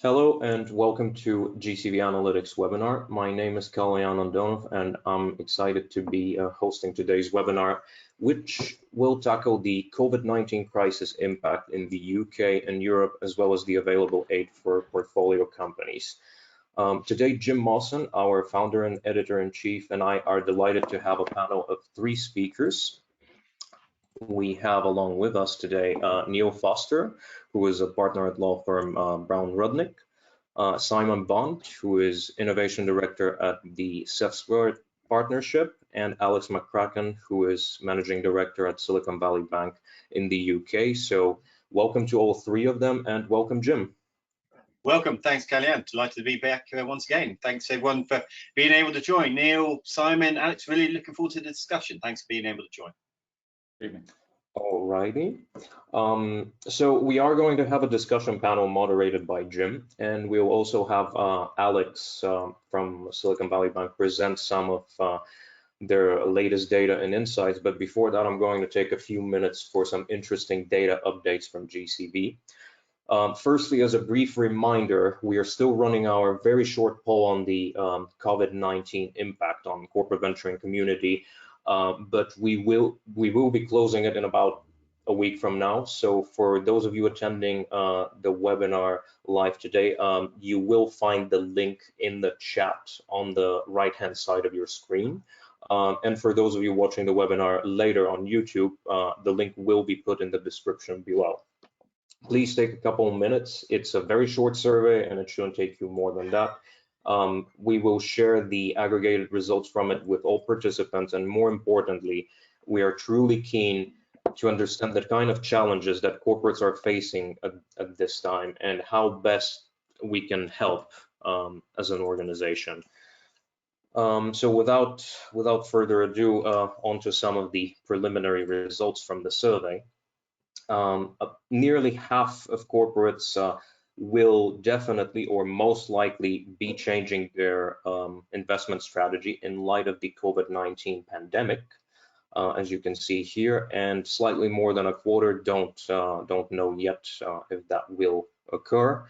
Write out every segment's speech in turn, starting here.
Hello and welcome to GCV Analytics webinar. My name is Kalyan Andonov and I'm excited to be hosting today's webinar, which will tackle the COVID-19 crisis impact in the UK and Europe, as well as the available aid for portfolio companies. Today, Jim Mawson, our founder and editor-in-chief, and I are delighted to have a panel of 3 speakers. We have along with us today Neil Foster, who is a partner at law firm Brown Rudnick, Simon Bond, who is Innovation Director at the SETsquared Partnership, and Alex McCracken, who is Managing Director at Silicon Valley Bank in the UK. So welcome to all 3 of them, and welcome, Jim. Welcome. Thanks, Kalyan. Delighted to be back once again. Thanks, everyone, for being able to join. Neil, Simon, Alex, really looking forward to the discussion. Thanks for being able to join. Evening. All righty. So we are going to have a discussion panel moderated by Jim, and we'll also have Alex from Silicon Valley Bank present some of their latest data and insights. But before that, I'm going to take a few minutes for some interesting data updates from GCV. Firstly, as a brief reminder, we are still running our very short poll on the COVID-19 impact on corporate venturing community. But we will be closing it in about a week from now. So for those of you attending the webinar live today, you will find the link in the chat on the right-hand side of your screen. And for those of you watching the webinar later on YouTube, the link will be put in the description below. Please take a couple of minutes. It's a very short survey and it shouldn't take you more than that. We will share the aggregated results from it with all participants, and more importantly, we are truly keen to understand the kind of challenges that corporates are facing at this time and how best we can help as an organization. So without further ado, on to some of the preliminary results from the survey. Nearly half of corporates will definitely or most likely be changing their investment strategy in light of the COVID-19 pandemic, as you can see here, and slightly more than a quarter don't know yet if that will occur.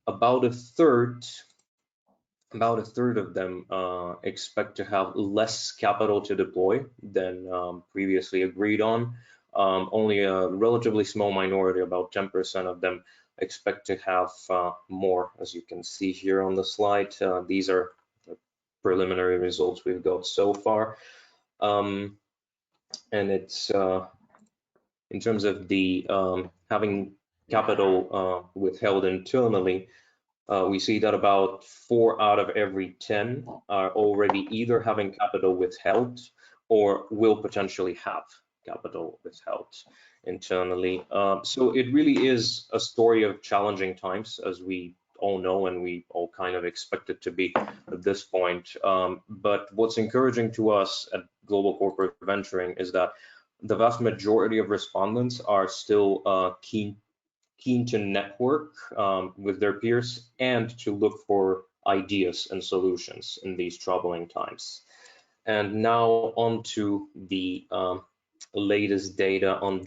About a third of them expect to have less capital to deploy than previously agreed on. Only a relatively small minority, about 10% of them, expect to have more, as you can see here on the slide. These are the preliminary results we've got so far. And it's in terms of the having capital withheld internally, we see that about 4 out of every 10 are already either having capital withheld or will potentially have capital withheld internally. So it really is a story of challenging times, as we all know, and we all kind of expect it to be at this point. But what's encouraging to us at Global Corporate Venturing is that the vast majority of respondents are still keen to network with their peers and to look for ideas and solutions in these troubling times. And now on to the latest data from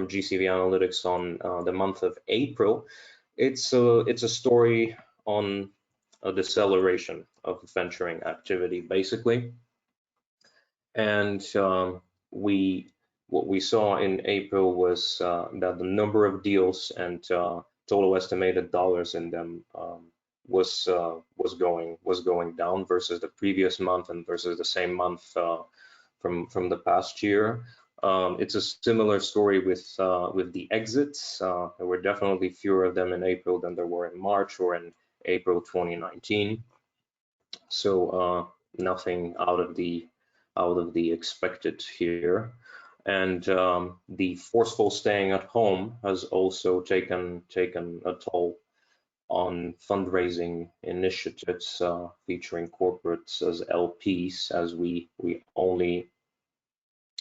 GCV Analytics on the month of April. It's a story on a deceleration of venturing activity, basically. And what we saw in April was that the number of deals and total estimated dollars in them was going down versus the previous month and versus the same month from the past year. It's a similar story with the exits. There were definitely fewer of them in April than there were in March or in April 2019. So nothing out of the expected here. And the forceful staying at home has also taken a toll on fundraising initiatives featuring corporates as LPs, as we only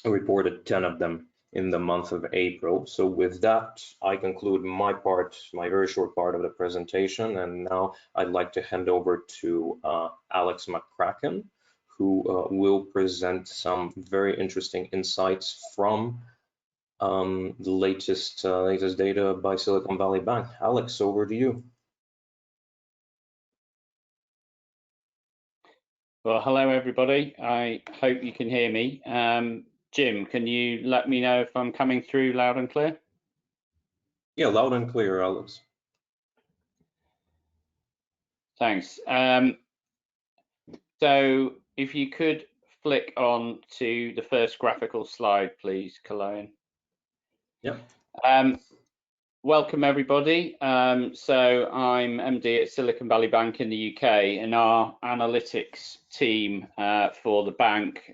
reported 10 of them in the month of April. So with that, I conclude my very short part of the presentation, and now I'd like to hand over to Alex McCracken, who will present some very interesting insights from the latest data by Silicon Valley Bank. Alex, over to you. Well, hello everybody. I hope you can hear me. Jim, can you let me know if I'm coming through loud and clear? Yeah, loud and clear, Alex. Thanks. So if you could flick on to the first graphical slide, please, Cologne. Yep. Welcome everybody. So I'm MD at Silicon Valley Bank in the UK, and our analytics team for the bank,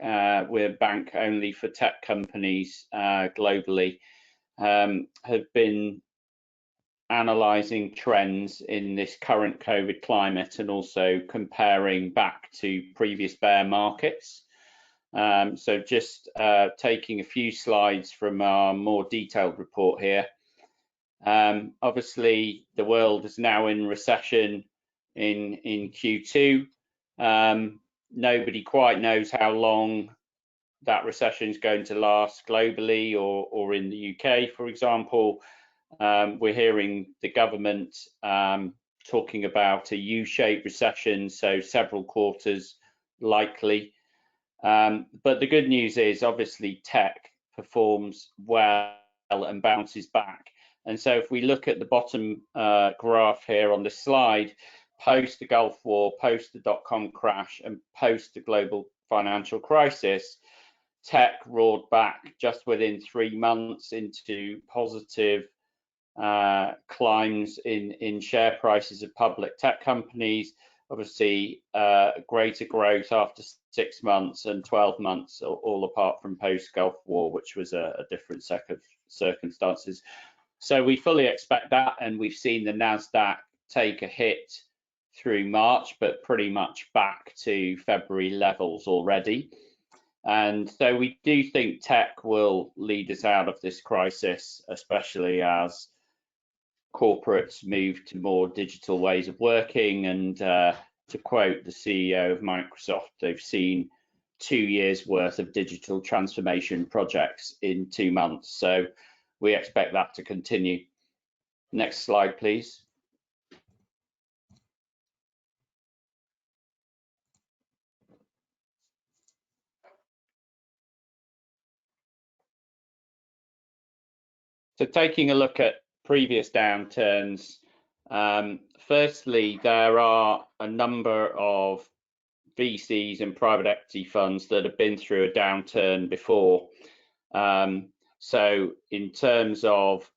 we're bank only for tech companies globally, have been analysing trends in this current COVID climate and also comparing back to previous bear markets. So just taking a few slides from our more detailed report here. Obviously, the world is now in recession in Q2. Nobody quite knows how long that recession is going to last globally or in the UK, for example. We're hearing the government talking about a U-shaped recession, so several quarters likely. But the good news is obviously tech performs well and bounces back. And so if we look at the bottom graph here on this slide, post the Gulf War, post the dot-com crash, and post the global financial crisis, tech roared back just within 3 months into positive climbs in share prices of public tech companies. Obviously, greater growth after 6 months and 12 months, all apart from post-Gulf War, which was a different set of circumstances. So we fully expect that, and we've seen the NASDAQ take a hit through March, but pretty much back to February levels already. And so we do think tech will lead us out of this crisis, especially as corporates move to more digital ways of working. And to quote the CEO of Microsoft, they've seen 2 years worth of digital transformation projects in 2 months. So we expect that to continue. Next slide, please. So taking a look at previous downturns, firstly, there are a number of VCs and private equity funds that have been through a downturn before. So in terms of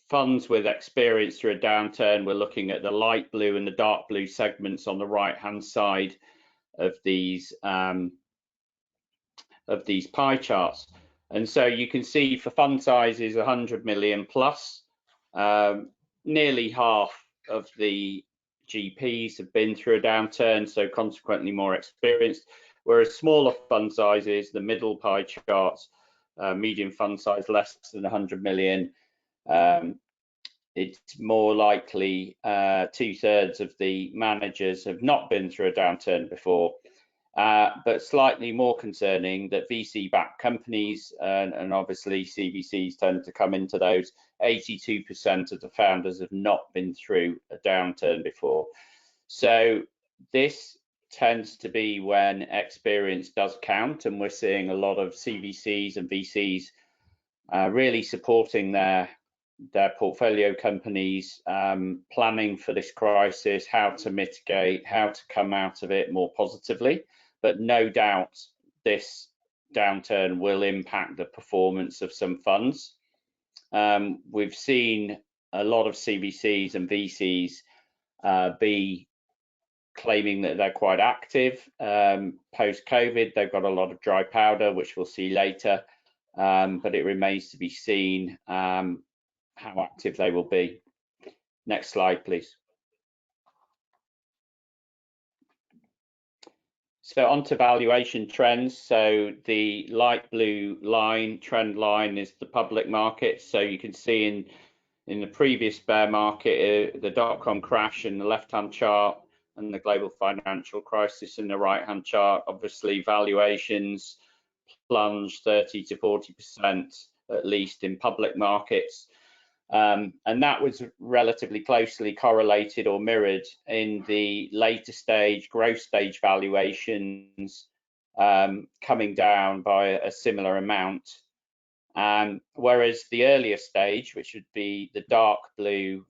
funds with experience through a downturn, we're looking at the light blue and the dark blue segments on the right-hand side of these pie charts. And so you can see for fund sizes 100 million plus, nearly half of the GPs have been through a downturn, so consequently more experienced, whereas smaller fund sizes, the middle pie charts, medium fund size less than 100 million, it's more likely 2/3 of the managers have not been through a downturn before. But slightly more concerning that VC-backed companies, and obviously CVCs tend to come into those, 82% of the founders have not been through a downturn before. So this tends to be when experience does count, and we're seeing a lot of CVCs and VCs really supporting their portfolio companies, planning for this crisis, how to mitigate, how to come out of it more positively. But no doubt this downturn will impact the performance of some funds. We've seen a lot of CVCs and VCs be claiming that they're quite active post-COVID. They've got a lot of dry powder, which we'll see later, but it remains to be seen how active they will be. Next slide, please. So on to valuation trends. So the light blue line, trend line, is the public market. So you can see in the previous bear market, the dot-com crash in the left-hand chart and the global financial crisis in the right-hand chart, obviously valuations plunged 30 to 40% at least in public markets. And that was relatively closely correlated or mirrored in the later stage, growth stage valuations, coming down by a similar amount. Whereas the earlier stage, which would be the dark blue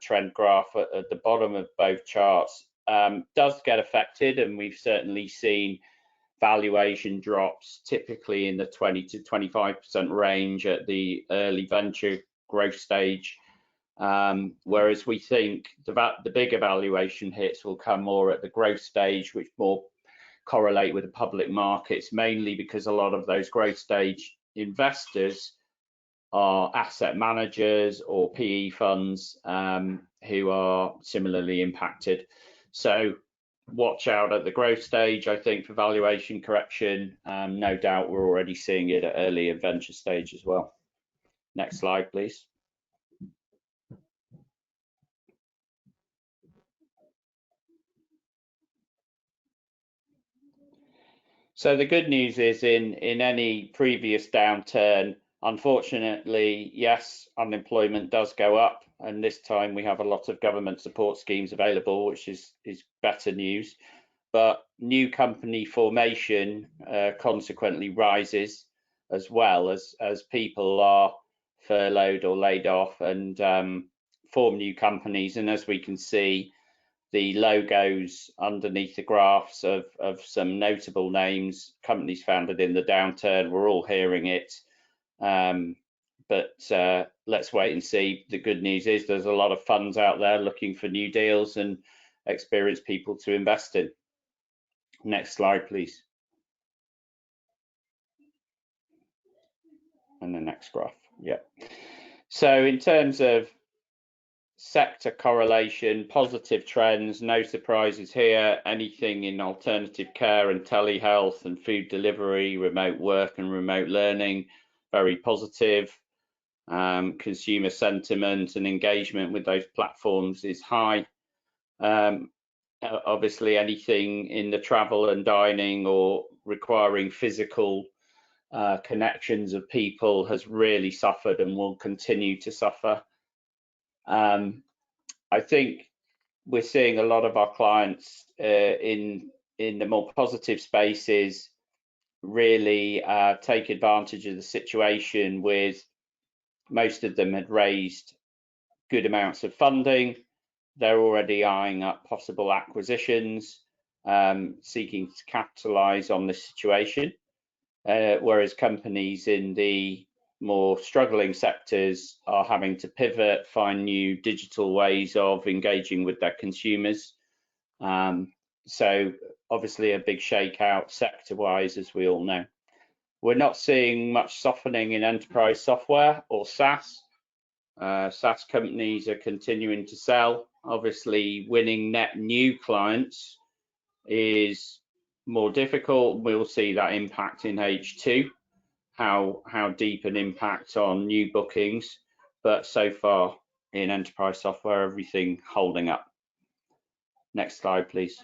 trend graph at the bottom of both charts, does get affected, and we've certainly seen valuation drops typically in the 20 to 25% range at the early venture growth stage, whereas we think the bigger valuation hits will come more at the growth stage, which more correlate with the public markets, mainly because a lot of those growth stage investors are asset managers or PE funds who are similarly impacted. So watch out at the growth stage, I think, for valuation correction. No doubt we're already seeing it at early venture stage as well. Next slide, please. So the good news is in any previous downturn, unfortunately, yes, unemployment does go up, and this time we have a lot of government support schemes available, which is better news. But new company formation consequently rises as well as people are furloughed or laid off and form new companies. And as we can see, the logos underneath the graphs of some notable names, companies founded in the downturn, we're all hearing it. But let's wait and see. The good news is there's a lot of funds out there looking for new deals and experienced people to invest in. Next slide, please. And the next graph. Yeah. So in terms of sector correlation, positive trends, no surprises here. Anything in alternative care and telehealth and food delivery, remote work and remote learning, very positive. Consumer sentiment and engagement with those platforms is high. Obviously, anything in the travel and dining or requiring physical connections of people has really suffered and will continue to suffer. I think we're seeing a lot of our clients in the more positive spaces really take advantage of the situation, with most of them had raised good amounts of funding. They're already eyeing up possible acquisitions, seeking to capitalize on this situation, whereas companies in the more struggling sectors are having to pivot, find new digital ways of engaging with their consumers. So obviously a big shakeout sector-wise, as we all know. We're not seeing much softening in enterprise software or SaaS. SaaS companies are continuing to sell. Obviously, winning net new clients is more difficult. We'll see that impact in H2. How deep an impact on new bookings, but so far in enterprise software, everything holding up. Next slide, please.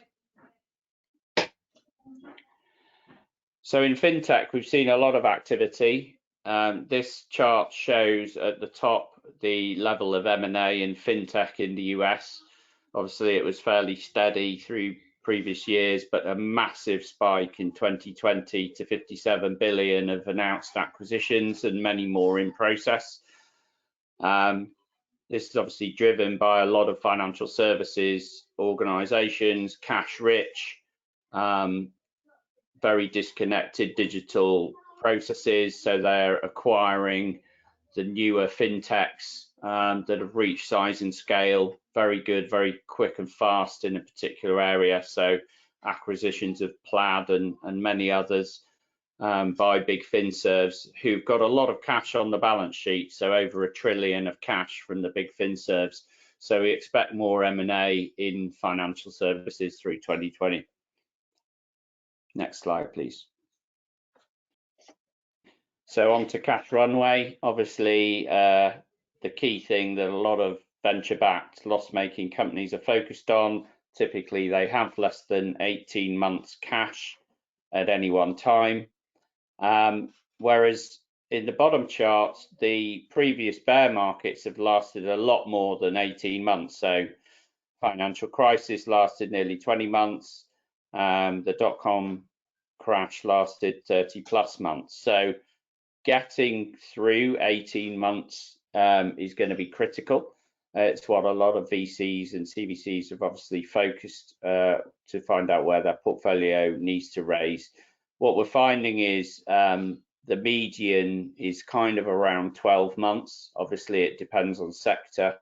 So in fintech, we've seen a lot of activity. This chart shows at the top the level of M&A in fintech in the US. Obviously, it was fairly steady through previous years, but a massive spike in 2020 to 57 billion of announced acquisitions and many more in process. This is obviously driven by a lot of financial services organizations, cash rich, very disconnected digital processes. So they're acquiring the newer fintechs that have reached size and scale, very good, very quick and fast in a particular area. So acquisitions of Plaid and many others by big finservs who've got a lot of cash on the balance sheet. So over $1 trillion of cash from the big finservs. So we expect more M&A in financial services through 2020. Next slide, please. So on to cash runway. Obviously, the key thing that a lot of venture-backed loss-making companies are focused on, typically they have less than 18 months cash at any one time. Whereas in the bottom chart, the previous bear markets have lasted a lot more than 18 months. So financial crisis lasted nearly 20 months. The dot-com crash lasted 30 plus months. So getting through 18 months is going to be critical. It's what a lot of VCs and CVCs have obviously focused to find out where their portfolio needs to raise. What we're finding is the median is kind of around 12 months. Obviously, it depends on sector.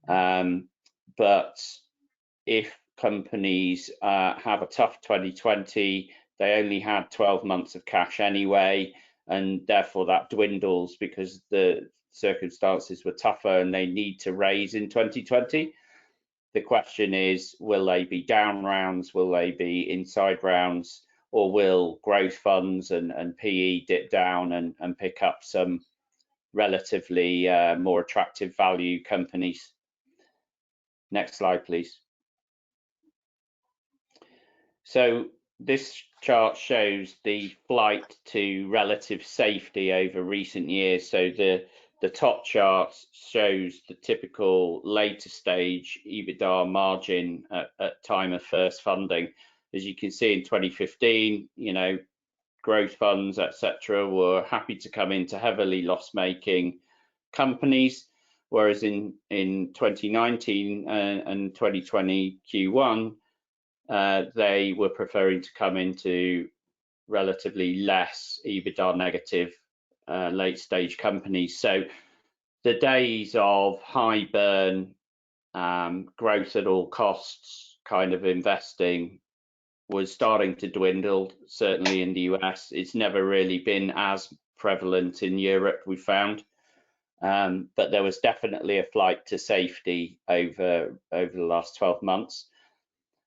But if companies have a tough 2020, they only had 12 months of cash anyway, and therefore that dwindles because the circumstances were tougher and they need to raise in 2020. The question is, will they be down rounds? Will they be inside rounds? Or will growth funds and PE dip down and pick up some relatively more attractive value companies? Next slide, please. So this chart shows the flight to relative safety over recent years. So the top chart shows the typical later stage EBITDA margin at time of first funding. As you can see in 2015, you know, growth funds, etc., were happy to come into heavily loss-making companies, whereas in 2019 and 2020 Q1, they were preferring to come into relatively less EBITDA negative late stage companies. So the days of high burn, growth at all costs kind of investing was starting to dwindle, certainly in the US. It's never really been as prevalent in Europe, we found. But there was definitely a flight to safety over the last 12 months.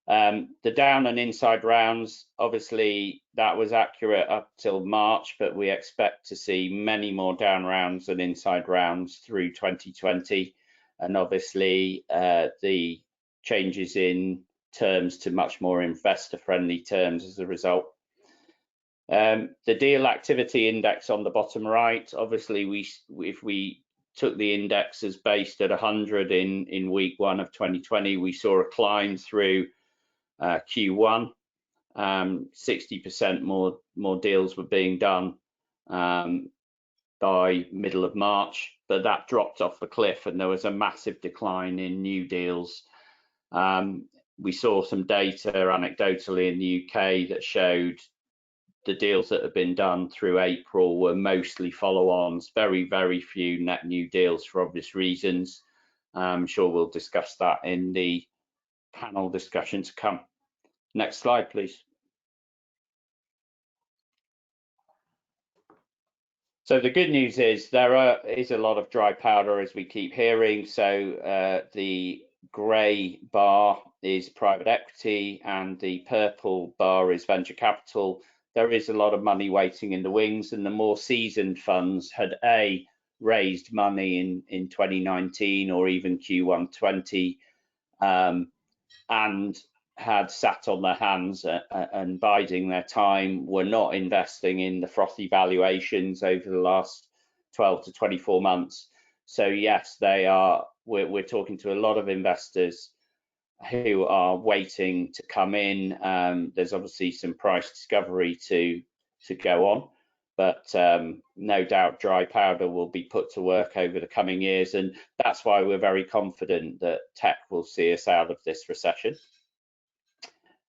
The down and inside rounds, obviously that was accurate up till March, but we expect to see many more down rounds and inside rounds through 2020. And obviously the changes in terms to much more investor friendly terms as a result. The deal activity index on the bottom right, obviously if we took the index as based at 100 in week 1 of 2020, we saw a climb through Q1. 60% more deals were being done by middle of March, but that dropped off the cliff and there was a massive decline in new deals. We saw some data anecdotally in the UK that showed the deals that have been done through April were mostly follow-ons, very, very few net new deals for obvious reasons. I'm sure we'll discuss that in the panel discussion to come. Next slide, please. So the good news is there is a lot of dry powder, as we keep hearing. So the grey bar is private equity and the purple bar is venture capital. There is a lot of money waiting in the wings, and the more seasoned funds had raised money in 2019 or even Q1 20 and had sat on their hands and biding their time, were not investing in the frothy valuations over the last 12 to 24 months. So yes, we're talking to a lot of investors who are waiting to come in. There's obviously some price discovery to go on, but no doubt dry powder will be put to work over the coming years, and that's why we're very confident that tech will see us out of this recession.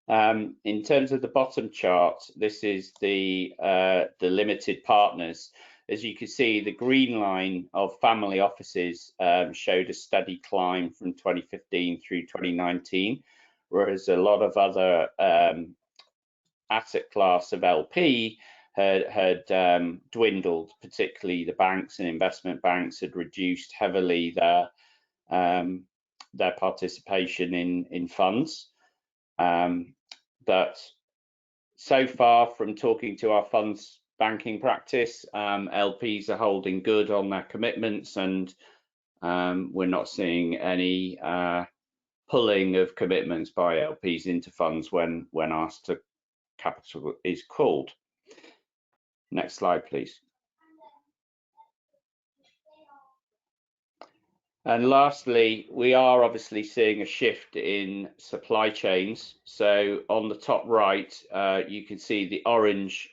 In terms of the bottom chart, this is the limited partners. As you can see, the green line of family offices showed a steady climb from 2015 through 2019, whereas a lot of other asset class of LP had dwindled, particularly the banks and investment banks had reduced heavily their participation in funds. But so far from talking to our funds banking practice, LPs are holding good on their commitments, and we're not seeing any pulling of commitments by LPs into funds when asked to capital is called. Next slide, please. And lastly, we are obviously seeing a shift in supply chains. So on the top right, you can see the orange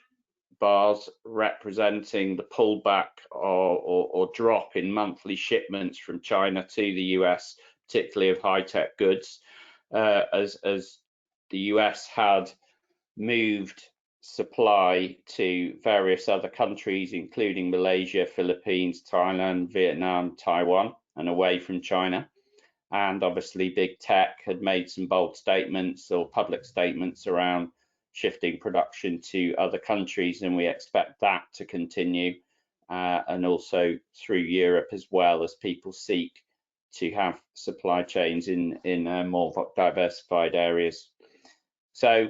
bars representing the pullback or drop in monthly shipments from China to the US, particularly of high-tech goods, as the US had moved supply to various other countries, including Malaysia, Philippines, Thailand, Vietnam, Taiwan, and away from China. And obviously big tech had made some bold statements or public statements around shifting production to other countries, and we expect that to continue, and also through Europe as well, as people seek to have supply chains in more diversified areas. So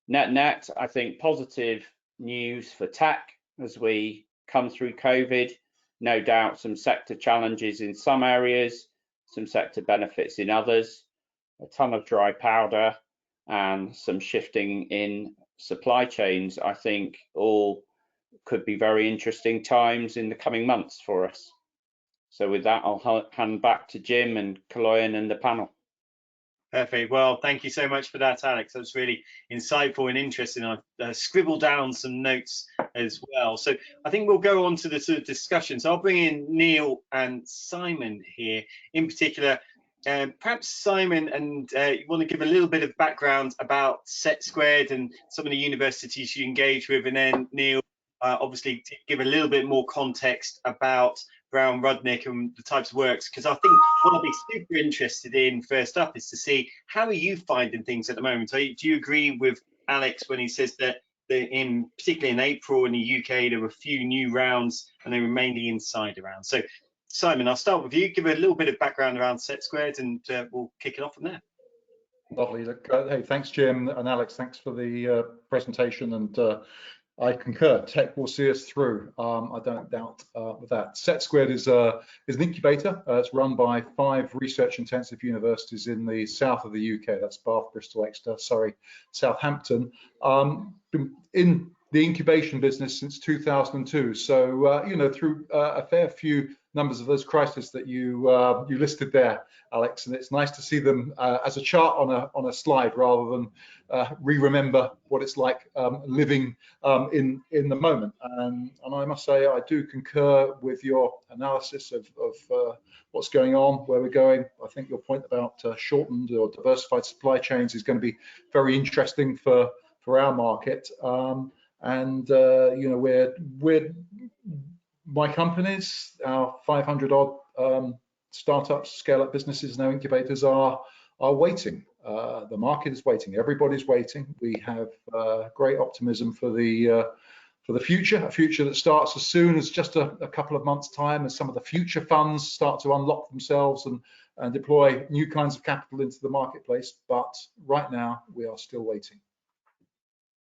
net, I think positive news for tech as we come through COVID. No doubt some sector challenges in some areas, some sector benefits in others, a ton of dry powder, and some shifting in supply chains. I think all could be very interesting times in the coming months for us. So with that, I'll hand back to Jim and Kaloyan and the panel. Perfect. Well, thank you so much for that, Alex. That was really insightful and interesting. I've scribbled down some notes as well. So I think we'll go on to the sort of discussion. So I'll bring in Neil and Simon here in particular. Perhaps Simon, and you want to give a little bit of background about SETsquared and some of the universities you engage with, and then Neil, obviously, to give a little bit more context about Brown Rudnick and the types of works, because I think what I'll be super interested in first up is to see how are you finding things at the moment. So do you agree with Alex when he says that particularly in April in the UK there were a few new rounds and they were mainly insider rounds? So Simon, I'll start with you. Give a little bit of background around SETsquared, and we'll kick it off from there. Lovely. Look, hey, thanks, Jim and Alex. Thanks for the presentation, and I concur. Tech will see us through. I don't doubt with that. SETsquared is an incubator. It's run by 5 research-intensive universities in the south of the UK. That's Bath, Bristol, Exeter, Surrey, Southampton. Been in the incubation business since 2002. So you know, through a fair few numbers of those crises that you listed there, Alex, and it's nice to see them as a chart on a slide rather than remember what it's like living in the moment. And I must say I do concur with your analysis of what's going on, where we're going. I think your point about shortened or diversified supply chains is going to be very interesting for our market. And you know, we're my companies, our 500 odd startups, scale-up businesses, now incubators are waiting. The market is waiting. Everybody's waiting. We have great optimism for the future, a future that starts as soon as just a couple of months' time, as some of the future funds start to unlock themselves and deploy new kinds of capital into the marketplace. But right now, we are still waiting.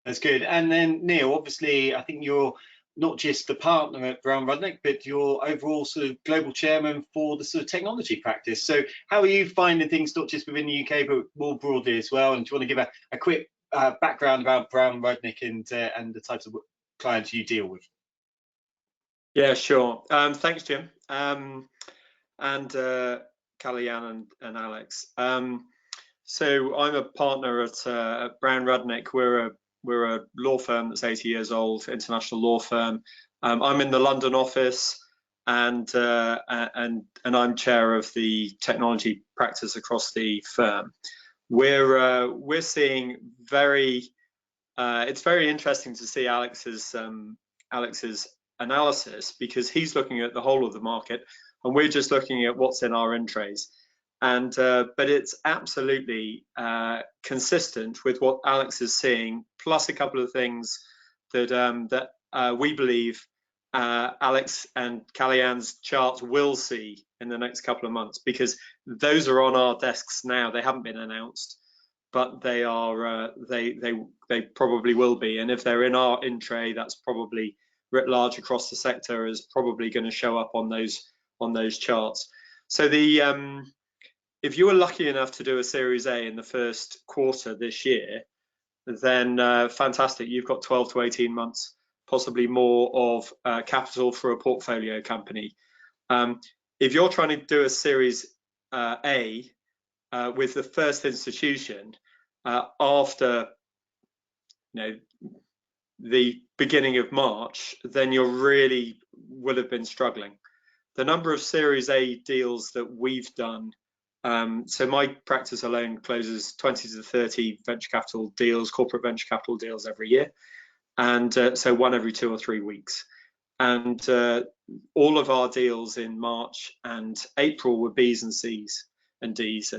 That's good. And then Neil, obviously, I think you're not just the partner at Brown Rudnick, but you're overall sort of global chairman for the sort of technology practice. So how are you finding things, not just within the UK, but more broadly as well? And do you want to give a quick background about Brown Rudnick and the types of clients you deal with? Yeah, sure. Thanks, Jim. And Kaloyan and Alex. So I'm a partner at Brown Rudnick. We're a law firm that's 80 years old, international law firm. I'm in the London office, and I'm chair of the technology practice across the firm. We're seeing it's very interesting to see Alex's analysis, because he's looking at the whole of the market, and we're just looking at what's in our in trays. And but it's absolutely consistent with what Alex is seeing, plus a couple of things that we believe Alex and Kaloyan's charts will see in the next couple of months, because those are on our desks now. They haven't been announced, but they are. They probably will be. And if they're in our in tray, that's probably writ large across the sector, is probably going to show up on those charts. So if you were lucky enough to do a Series A in the first quarter this year, then fantastic. You've got 12 to 18 months, possibly more, of capital for a portfolio company. if you're trying to do a Series A with the first institution after the beginning of March, then you really will have been struggling. The number of Series A deals that we've done, so my practice alone closes 20 to 30 venture capital deals, corporate venture capital deals every year, and so one every 2 or 3 weeks. And all of our deals in March and April were Bs and Cs and Ds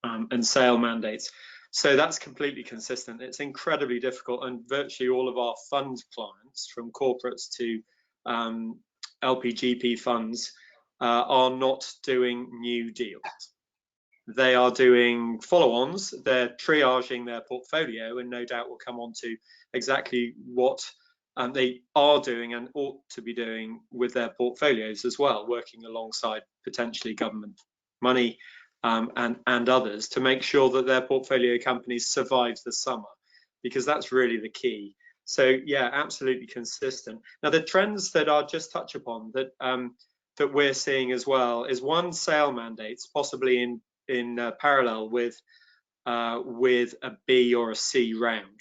and sale mandates. So that's completely consistent. It's incredibly difficult, and virtually all of our fund clients, from corporates to LPGP funds, are not doing new deals. They are doing follow-ons. They're triaging their portfolio, and no doubt we'll come on to exactly what they are doing and ought to be doing with their portfolios as well, working alongside potentially government money and others to make sure that their portfolio companies survive the summer, because that's really the key. So yeah, absolutely consistent. Now the trends that I'll just touch upon that that we're seeing as well is one, sale mandates, possibly in parallel with a B or a C round.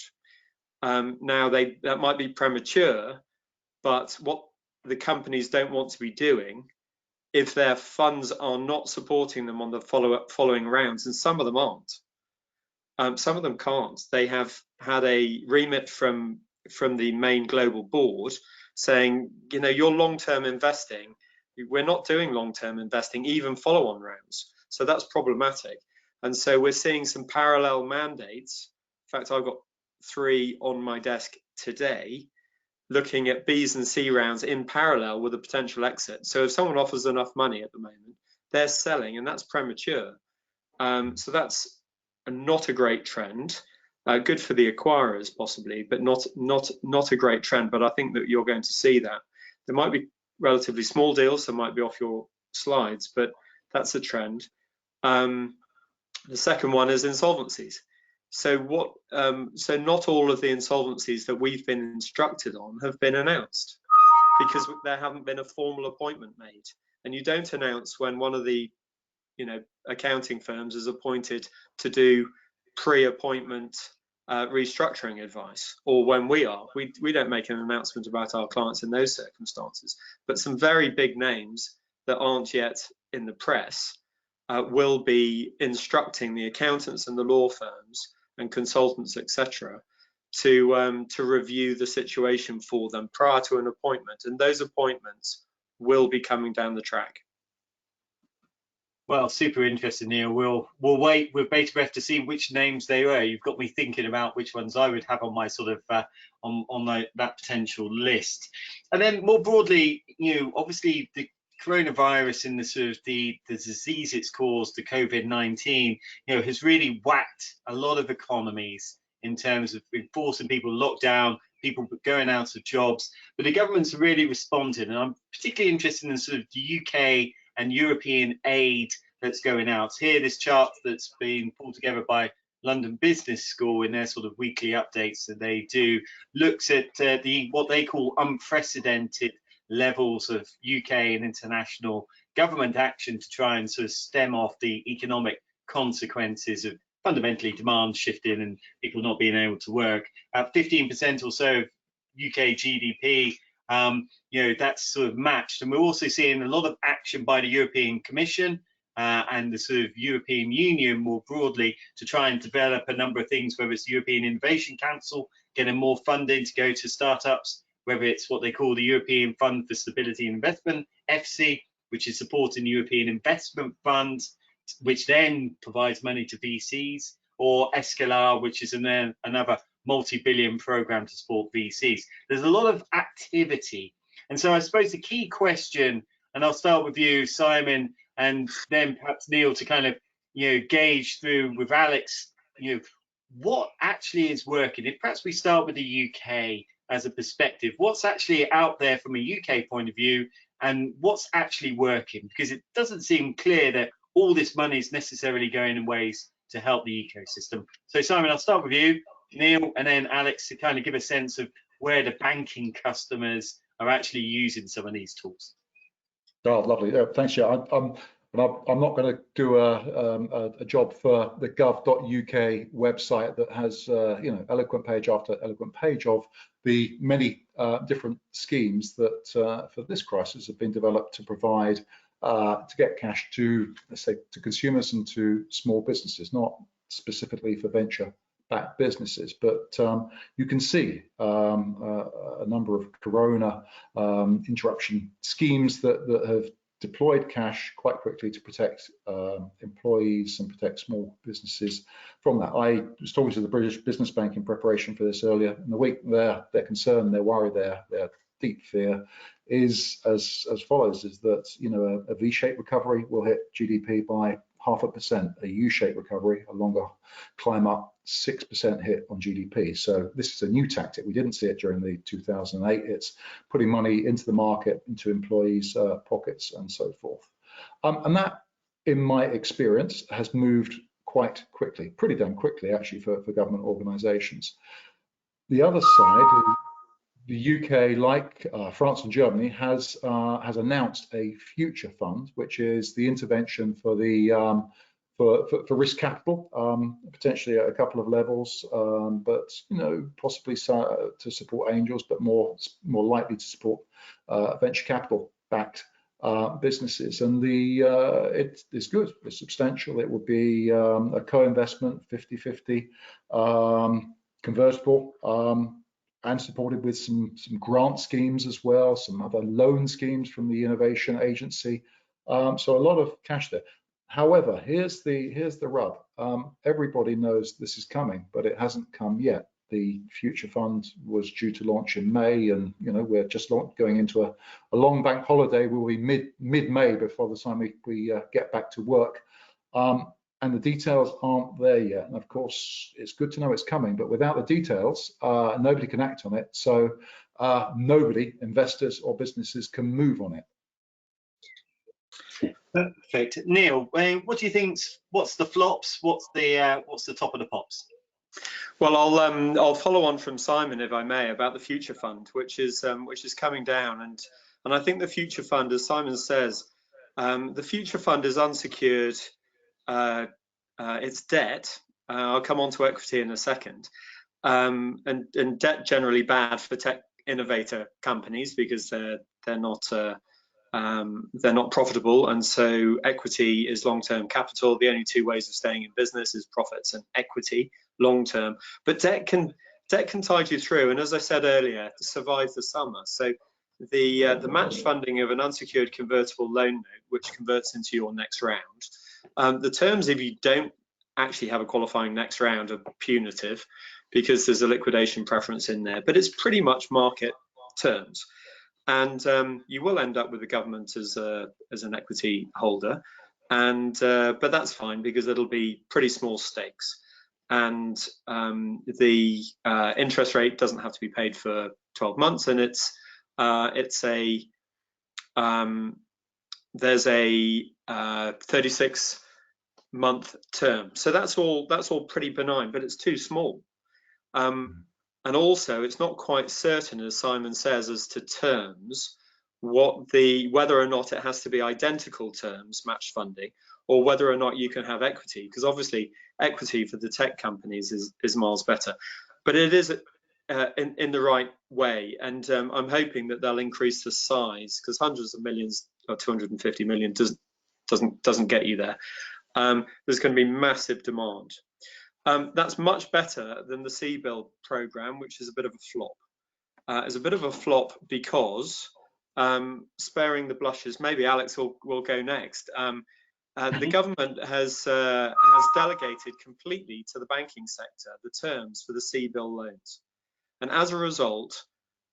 Now that might be premature, but what the companies don't want to be doing, if their funds are not supporting them on the following rounds, and some of them aren't, some of them can't. They have had a remit from the main global board saying, you're long-term investing. We're not doing long-term investing, even follow-on rounds. So that's problematic. And so we're seeing some parallel mandates. In fact, I've got 3 on my desk today, looking at Bs and C rounds in parallel with a potential exit. So if someone offers enough money at the moment, they're selling, and that's premature. So that's not a great trend. Good for the acquirers possibly, but not a great trend. But I think that you're going to see that. There might be relatively small deals that might be off your slides, but that's a trend. The second one is insolvencies. So so not all of the insolvencies that we've been instructed on have been announced, because there haven't been a formal appointment made. And you don't announce when one of the accounting firms is appointed to do pre-appointment restructuring advice, or when we don't make an announcement about our clients in those circumstances. But some very big names that aren't yet in the press will be instructing the accountants and the law firms and consultants, etc., to review the situation for them prior to an appointment, and those appointments will be coming down the track. Well, super interesting, Neil. We'll wait with bated breath to see which names they were. You've got me thinking about which ones I would have on my sort of that potential list. And then more broadly, obviously the coronavirus and the sort of the disease it's caused, the COVID-19, has really whacked a lot of economies in terms of forcing people locked down, people going out of jobs. But the government's really responded, and I'm particularly interested in sort of the UK and European aid that's going out. Here, this chart that's been pulled together by London Business School in their sort of weekly updates that they do looks at what they call unprecedented levels of UK and international government action to try and sort of stem off the economic consequences of fundamentally demand shifting and people not being able to work. 15% or so of UK GDP, that's sort of matched. And we're also seeing a lot of action by the European Commission and the sort of European Union more broadly to try and develop a number of things, whether it's the European Innovation Council getting more funding to go to startups, whether it's what they call the European Fund for Stability and Investment, EFSI, which is supporting the European Investment Fund, which then provides money to VCs, or Escalar, which is another multi-billion program to support VCs. There's a lot of activity. And so I suppose the key question, and I'll start with you, Simon, and then perhaps Neil, to kind of gauge through with Alex, what actually is working. If perhaps we start with the UK as a perspective, what's actually out there from a UK point of view, and what's actually working? Because it doesn't seem clear that all this money is necessarily going in ways to help the ecosystem. So Simon, I'll start with you, Neil, and then Alex, to kind of give a sense of where the banking customers are actually using some of these tools. Oh, lovely. Thanks, Joe. I'm not going to do a job for the gov.uk website that has eloquent page after eloquent page of the many different schemes that for this crisis have been developed to provide to get cash to, let's say, to consumers and to small businesses, not specifically for venture-backed businesses, but you can see a number of corona interruption schemes that have deployed cash quite quickly to protect employees and protect small businesses from that. I was talking to the British Business Bank in preparation for this earlier in the week. Their concern, their worry, their deep fear is as follows: is that a V-shaped recovery will hit GDP by 0.5%, a U-shaped recovery, a longer climb up, 6% hit on GDP. So this is a new tactic. We didn't see it during the 2008. It's putting money into the market, into employees' pockets, and so forth. And that, in my experience, has moved quite quickly, pretty damn quickly, actually, for government organisations. The other side, the UK, like France and Germany, has announced a future fund, which is the intervention for the for risk capital, potentially at a couple of levels, but possibly to support angels, but more likely to support venture capital backed businesses. And it's good, it's substantial. It would be a co-investment, 50-50, convertible, and supported with some grant schemes as well, some other loan schemes from the Innovation Agency. So a lot of cash there. However, here's the rub. Everybody knows this is coming, but it hasn't come yet. The Future Fund was due to launch in May, and we're just going into a long bank holiday. We'll be mid-May before the time we get back to work. And the details aren't there yet. And of course, it's good to know it's coming, but without the details, nobody can act on it. So nobody, investors or businesses, can move on it. Perfect. Neil, what do you think? What's the flops? What's the top of the pops? Well, I'll follow on from Simon, if I may, about the Future Fund, which is coming down, and I think the Future Fund, as Simon says, the Future Fund is unsecured. It's debt. I'll come on to equity in a second, and debt generally bad for tech innovator companies because they're not profitable, and so equity is long-term capital. The only two ways of staying in business is profits and equity long-term. But debt can tide you through, and as I said earlier, survive the summer. So the match funding of an unsecured convertible loan note, which converts into your next round, the terms, if you don't actually have a qualifying next round, are punitive because there's a liquidation preference in there, but it's pretty much market terms. And you will end up with the government as an equity holder, and but that's fine because it'll be pretty small stakes, and the interest rate doesn't have to be paid for 12 months, and there's a 36-month term, so that's all pretty benign, but it's too small. And also, it's not quite certain, as Simon says, as to terms, whether or not it has to be identical terms, match funding, or whether or not you can have equity, because obviously equity for the tech companies is miles better. But it is in the right way, and I'm hoping that they'll increase the size, because hundreds of millions or 250 million doesn't get you there. There's going to be massive demand. That's much better than the CBIL program, which is a bit of a flop. It's a bit of a flop because, sparing the blushes, maybe Alex will go next. The government has delegated completely to the banking sector the terms for the CBIL loans, and as a result,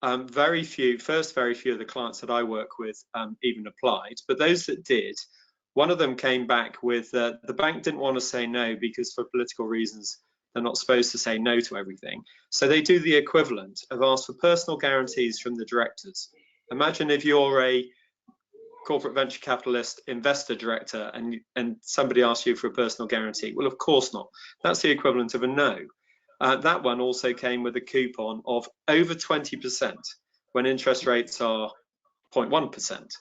very few of the clients that I work with even applied, but those that did, one of them came back with the bank didn't want to say no because for political reasons they're not supposed to say no to everything. So they do the equivalent of ask for personal guarantees from the directors. Imagine if you're a corporate venture capitalist investor director and somebody asks you for a personal guarantee. Well, of course not. That's the equivalent of a no. That one also came with a coupon of over 20% when interest rates are 0.1%.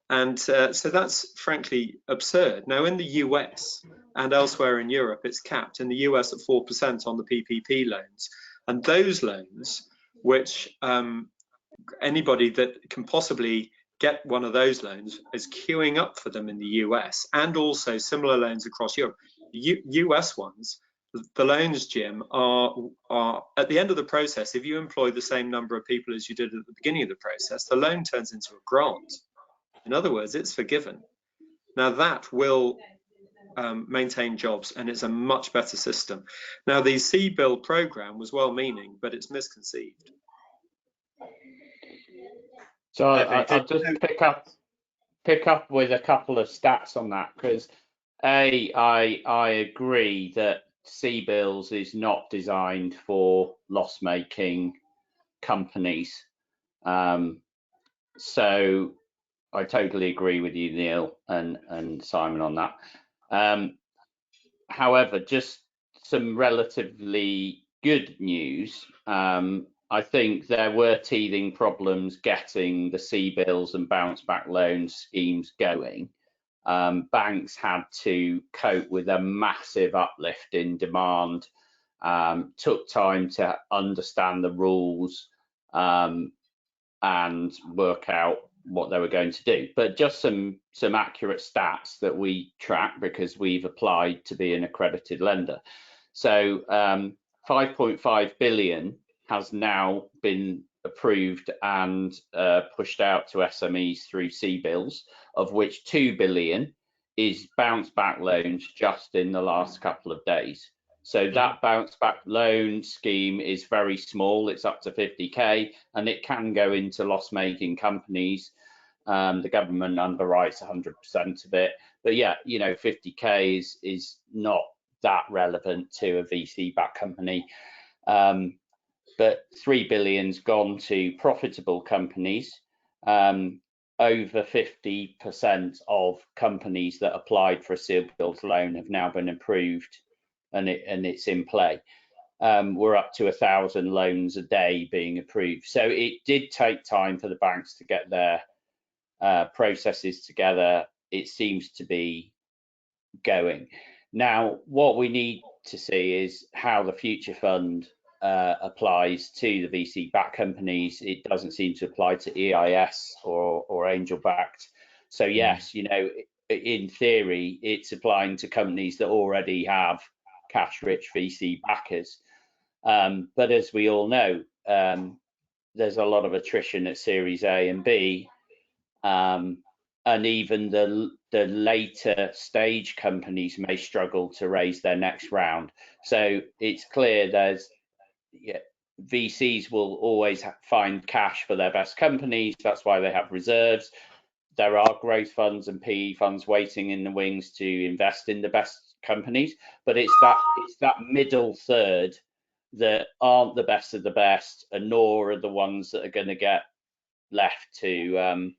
And so that's frankly absurd. Now, in the US and elsewhere in Europe, it's capped. In the US at 4% on the PPP loans. And those loans, which anybody that can possibly get one of those loans is queuing up for them in the US, and also similar loans across Europe. US ones, the loans, Jim, are at the end of the process, if you employ the same number of people as you did at the beginning of the process, the loan turns into a grant. In other words, it's forgiven. Now that will maintain jobs, and it's a much better system. Now the CBIL program was well-meaning, but it's misconceived. So I'll just pick up with a couple of stats on that, because I agree that CBILS is not designed for loss-making companies. So I totally agree with you, Neil and Simon, on that. However, just some relatively good news. I think there were teething problems getting the CBILS and bounce back loan schemes going. Banks had to cope with a massive uplift in demand, took time to understand the rules and work out what they were going to do. But just some accurate stats that we track, because we've applied to be an accredited lender. So 5.5 billion has now been approved and pushed out to SMEs through CBILS, of which 2 billion is bounce back loans just in the last couple of days. So that bounce back loan scheme is very small. It's up to 50k, and it can go into loss-making companies. The government underwrites 100% of it. But yeah, you know, 50k is not that relevant to a VC-backed company. But 3 billion's gone to profitable companies. Over 50% of companies that applied for a CBILS loan have now been approved, and it's in play. We're up to 1,000 loans a day being approved. So it did take time for the banks to get their processes together. It seems to be going. Now, what we need to see is how the Future Fund applies to the VC-backed companies. It doesn't seem to apply to EIS or angel-backed. So yes, you know, in theory, it's applying to companies that already have cash-rich VC backers. But as we all know, there's a lot of attrition at Series A and B, and even the later stage companies may struggle to raise their next round. So it's clear VCs will always find cash for their best companies. That's why they have reserves. There are growth funds and PE funds waiting in the wings to invest in the best companies, but it's that middle third that aren't the best of the best, and nor are the ones that are going to get left to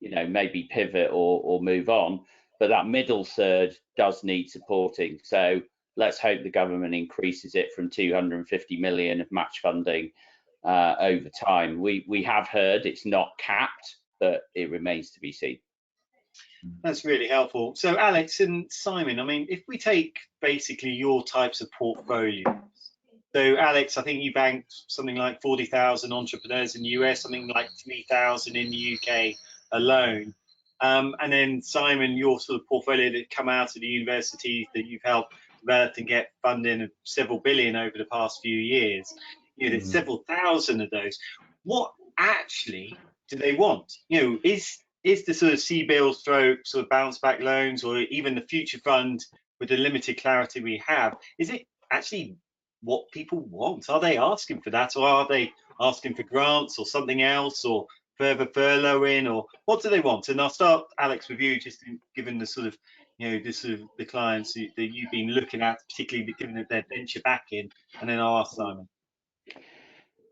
you know, maybe pivot or move on. But that middle third does need supporting. So let's hope the government increases it from 250 million of match funding over time. We have heard it's not capped, but it remains to be seen. That's really helpful. So Alex and Simon, I mean, if we take basically your types of portfolios. So Alex, I think you banked something like 40,000 entrepreneurs in the US, something like 3,000 in the UK alone. And then Simon, your sort of portfolio that come out of the university that you've helped develop and get funding of several billion over the past few years. You know, there's several thousand of those. What actually do they want? You know, is the sort of CBILS sort of bounce back loans, or even the Future Fund with the limited clarity we have, is it actually what people want? Are they asking for that, or are they asking for grants or something else, or further furloughing, or what do they want? And I'll start, Alex, with you, just given the sort of, you know, this sort of the clients that you've been looking at, particularly given that they're venture backing, and then I'll ask Simon.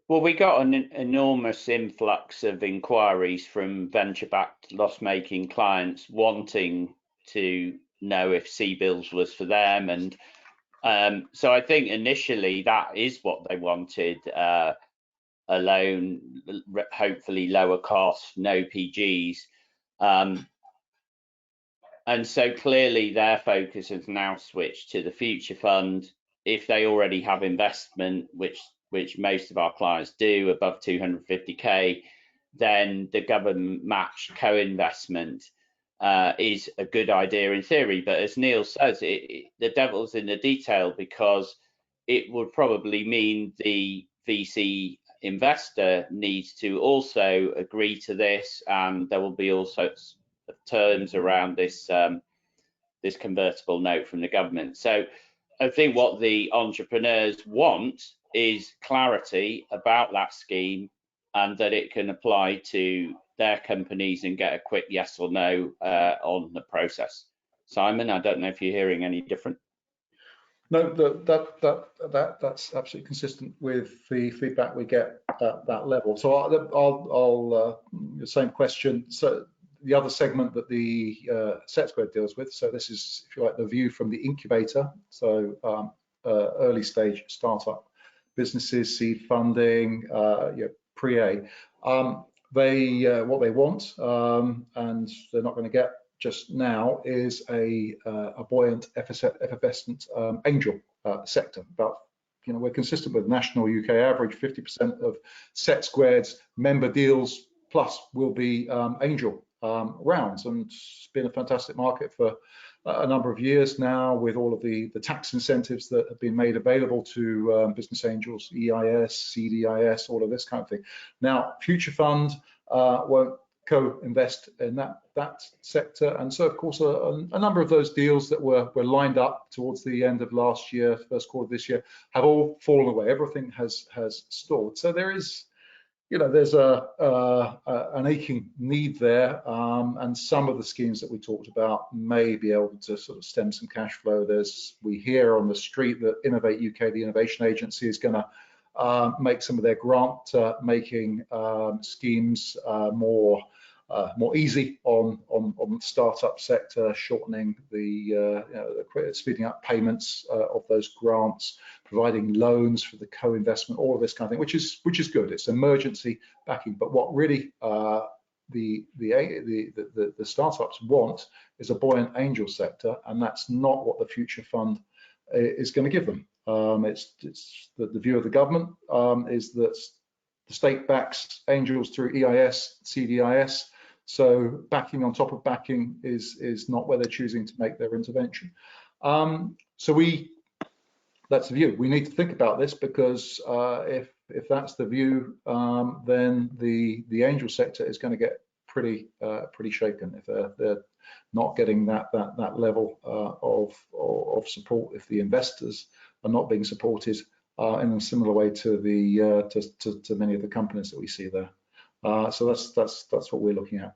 Well, we got an enormous influx of inquiries from venture-backed loss-making clients wanting to know if CBILS was for them, and so I think initially that is what they wanted. A loan, hopefully lower cost, no PGs. And so clearly their focus has now switched to the future fund. If they already have investment, which most of our clients do, above 250k, then the government matched co-investment is a good idea in theory. But as Neil says, the devil's in the detail, because it would probably mean the VC investor needs to also agree to this, and there will be all sorts of terms around this this convertible note from the government. So I think what the entrepreneurs want is clarity about that scheme, and that it can apply to their companies and get a quick yes or no on the process. Simon, I don't know if you're hearing any different. No, that's absolutely consistent with the feedback we get at that level. So I'll the same question. So the other segment that the SETsquared deals with, so this is, if you like, the view from the incubator, so early stage startup businesses, seed funding, pre-A. What they want, and they're not going to get just now, is a buoyant, effervescent angel sector. But we're consistent with national UK average. 50% of SETsquared's member deals plus will be angel rounds, and it's been a fantastic market for a number of years now, with all of the tax incentives that have been made available to business angels, EIS, CDIS, all of this kind of thing. Now, Future Fund won't co-invest in that sector, and so of course a number of those deals that were lined up towards the end of last year, first quarter of this year, have all fallen away. Everything has stalled. So there is, there's an aching need there, and some of the schemes that we talked about may be able to sort of stem some cash flow. We hear on the street that Innovate UK, the innovation agency, is going to make some of their grant making schemes more easy on the startup sector, shortening speeding up payments of those grants, providing loans for the co-investment, all of this kind of thing, which is good. It's emergency backing. But what really the startups want is a buoyant angel sector, and that's not what the Future Fund is going to give them. It's the view of the government is that the state backs angels through EIS, CDIS. So backing on top of backing is not where they're choosing to make their intervention. That's the view. We need to think about this, because if that's the view, then the angel sector is going to get pretty shaken if they're not getting that level of support. If the investors are not being supported in a similar way to many of the companies that we see there. So that's what we're looking at.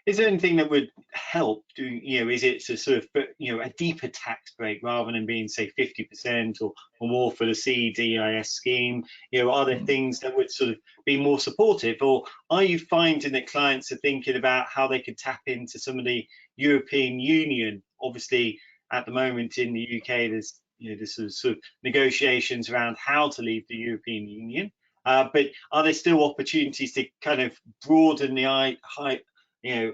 Is there anything that would help doing, is it to sort of put, a deeper tax break rather than being, say, 50% or more for the CDIS scheme? Are there things that would sort of be more supportive, or are you finding that clients are thinking about how they could tap into some of the European Union? Obviously, at the moment in the UK, there's there's sort of negotiations around how to leave the European Union. But are there still opportunities to kind of broaden the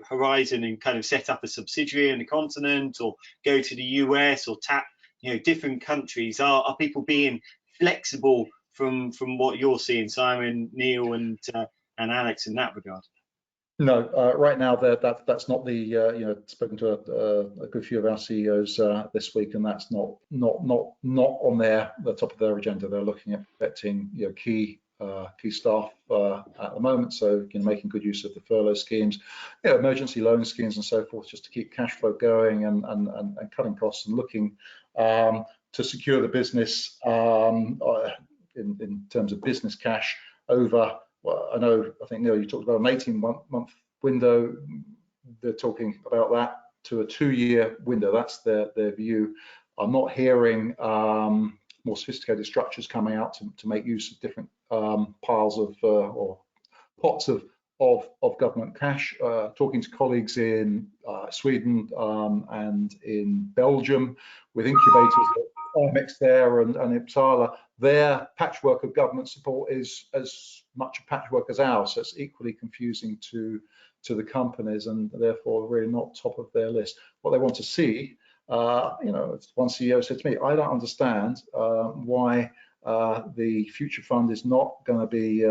horizon and kind of set up a subsidiary on the continent, or go to the US, or tap different countries? Are people being flexible from what you're seeing, Simon, Neil, and Alex, in that regard? No, right now that's not the spoken to a good few of our CEOs this week, and that's not on the top of their agenda. They're looking at protecting key staff at the moment, so making good use of the furlough schemes, emergency loan schemes and so forth, just to keep cash flow going and cutting costs, and looking to secure the business in terms of business cash over. Well, I think Neil, you talked about an 18-month window. They're talking about that to a 2-year window. That's their view. I'm not hearing more sophisticated structures coming out to make use of different piles of or pots of government cash. Talking to colleagues in Sweden and in Belgium with incubators, IMEX there and Uppsala, their patchwork of government support is as much a patchwork as ours. So it's equally confusing to to the companies, and therefore really not top of their list. What they want to see, you know, one CEO said to me, I don't understand why the future fund is not going to be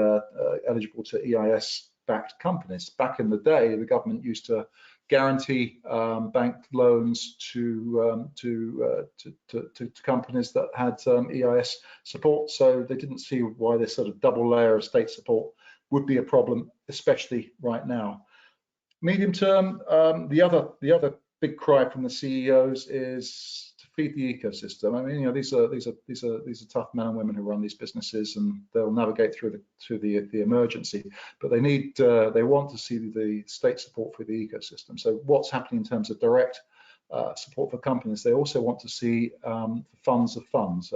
eligible to EIS-backed companies. Back in the day, the government used to guarantee bank loans to companies that had EIS support, so they didn't see why this sort of double layer of state support would be a problem, especially right now. Medium term, the other big cry from the CEOs is to feed the ecosystem. I mean, you know, these are tough men and women who run these businesses, and they'll navigate through the emergency. But they want to see the state support for the ecosystem. So what's happening in terms of direct support for companies? They also want to see funds of funds.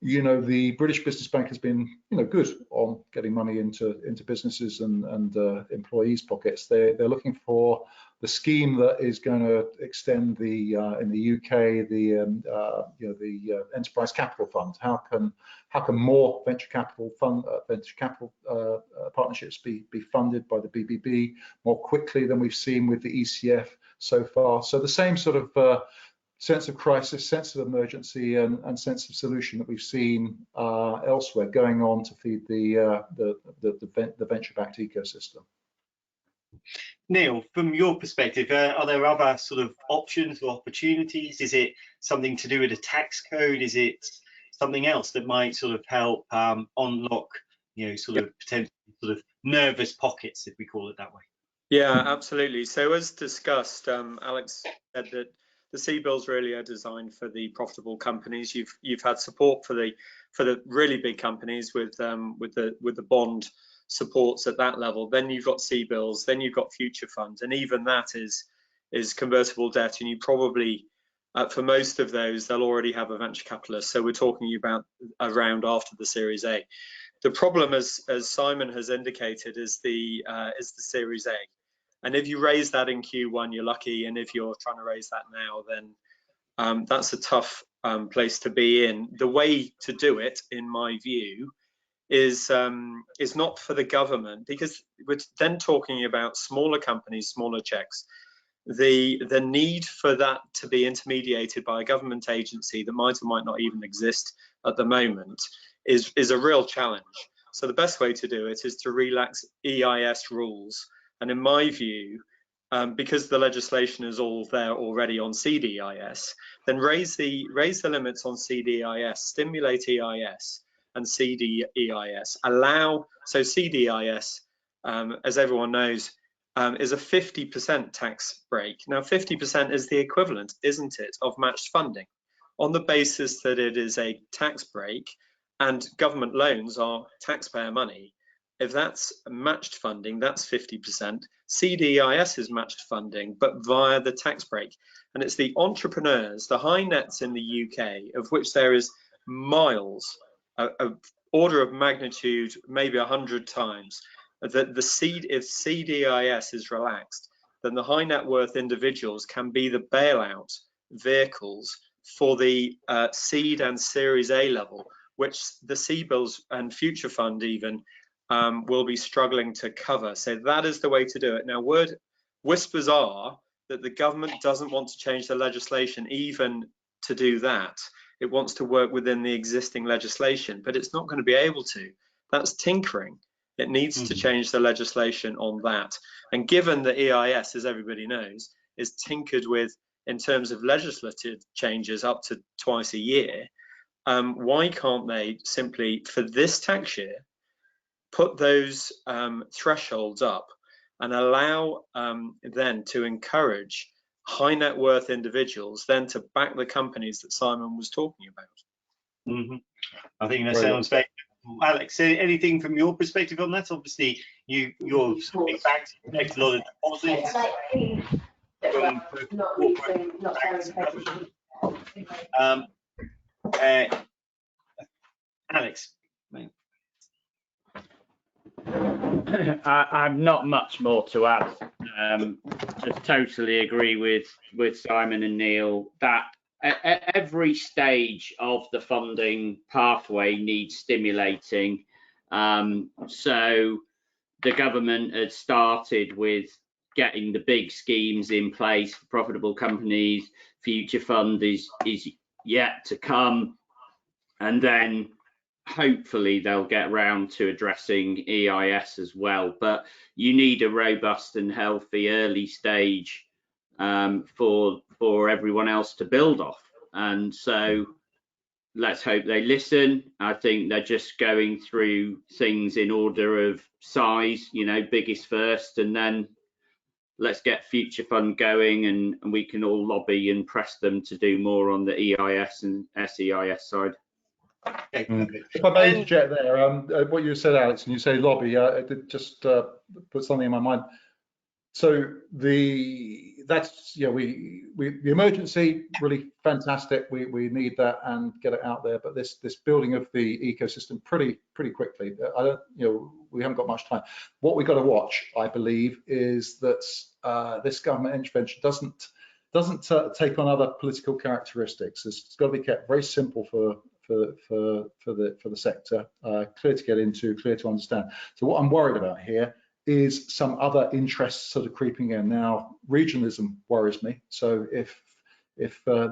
You know, the British Business Bank has been, you know, good on getting money into businesses and employees' pockets. They're looking for the scheme that is going to extend the in the UK you know, the Enterprise Capital Fund. How can more venture capital partnerships be funded by the BBB more quickly than we've seen with the ECF so far? So the same sort of sense of crisis, sense of emergency, and sense of solution that we've seen elsewhere going on to feed the venture-backed ecosystem. Neil, from your perspective, are there other sort of options or opportunities? Is it something to do with a tax code? Is it something else that might sort of help unlock, you know, sort of potentially sort of nervous pockets, if we call it that way? Yeah, absolutely. So as discussed, Alex said that the CBILS really are designed for the profitable companies. You've had support for the really big companies with the bond supports at that level. Then you've got CBILS, then you've got future funds, and even that is convertible debt. And you probably for most of those they'll already have a venture capitalist. So we're talking about around after the Series A. The problem, as Simon has indicated, is the Series A. And if you raise that in Q1, you're lucky. And if you're trying to raise that now, then that's a tough place to be in. The way to do it, in my view, is not for the government, because we're then talking about smaller companies, smaller checks. The need for that to be intermediated by a government agency that might or might not even exist at the moment is a real challenge. So the best way to do it is to relax EIS rules. And in my view, because the legislation is all there already on CDIS, then raise the limits on CDIS, stimulate EIS and CDEIS. So CDIS, as everyone knows, is a 50% tax break. Now, 50% is the equivalent, isn't it, of matched funding, on the basis that it is a tax break and government loans are taxpayer money. If that's matched funding, that's 50%. CDIS is matched funding, but via the tax break. And it's the entrepreneurs, the high nets in the UK, of which there is miles, an order of magnitude, maybe 100 times, that if CDIS is relaxed, then the high net worth individuals can be the bailout vehicles for the seed and Series A level, which the CBILS and Future Fund even will be struggling to cover. So that is the way to do it. Now, whispers are that the government doesn't want to change the legislation even to do that. It wants to work within the existing legislation, but it's not going to be able to. That's tinkering. It needs to change the legislation on that. And given that EIS, as everybody knows, is tinkered with in terms of legislative changes up to twice a year, why can't they simply, for this tax year, put those thresholds up and allow then to encourage high net worth individuals then to back the companies that Simon was talking about? I think that sounds very good. Alex, anything from your perspective on that? Obviously, you're big banks, you collect a lot of deposits from Alex. I've not much more to add. Just totally agree with Simon and Neil that at every stage of the funding pathway needs stimulating. So the government had started with getting the big schemes in place for profitable companies. Future fund is yet to come, and then hopefully they'll get round to addressing EIS as well. But you need a robust and healthy early stage for everyone else to build off, and so let's hope they listen. I think they're just going through things in order of size, you know, biggest first, and then let's get Future Fund going, and we can all lobby and press them to do more on the EIS and SEIS side. Okay. If I may interject there, what you said, Alex, and you say lobby, it did just put something in my mind. So that's, you know, the emergency, really fantastic. We need that and get it out there. But this building of the ecosystem pretty quickly. I don't, you know, we haven't got much time. What we've got to watch, I believe, is that this government intervention doesn't take on other political characteristics. It's got to be kept very simple for the sector, clear to get into, clear to understand. So what I'm worried about here is some other interests sort of creeping in. Now, regionalism worries me. So if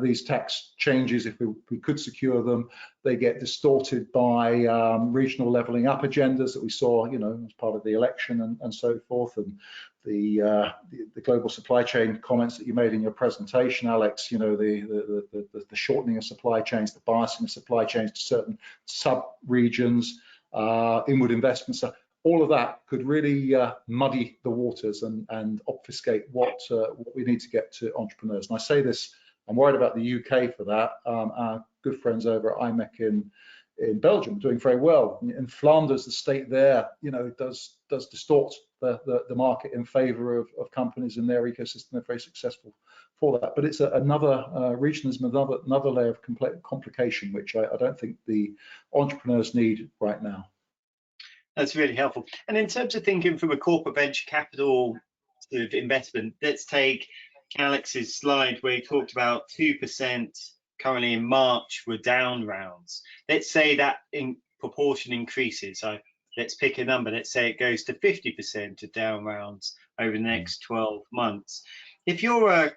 these tax changes, if we could secure them, they get distorted by regional levelling up agendas that we saw, you know, as part of the election and so forth, and the global supply chain comments that you made in your presentation, Alex. You know, the shortening of supply chains, the biasing of supply chains to certain sub-regions, inward investments. All of that could really muddy the waters and obfuscate what we need to get to entrepreneurs. And I say this, I'm worried about the UK for that. Our good friends over at IMEC in Belgium are doing very well. In Flanders, the state there, you know, does distort the market in favour of companies in their ecosystem. They're very successful for that. But it's another regionalism, another layer of complication, which I don't think the entrepreneurs need right now. That's really helpful. And in terms of thinking from a corporate venture capital sort of investment, let's take Alex's slide where he talked about 2% currently in March were down rounds. Let's say that in proportion increases. So let's pick a number. Let's say it goes to 50% of down rounds over the next 12 months. If you're a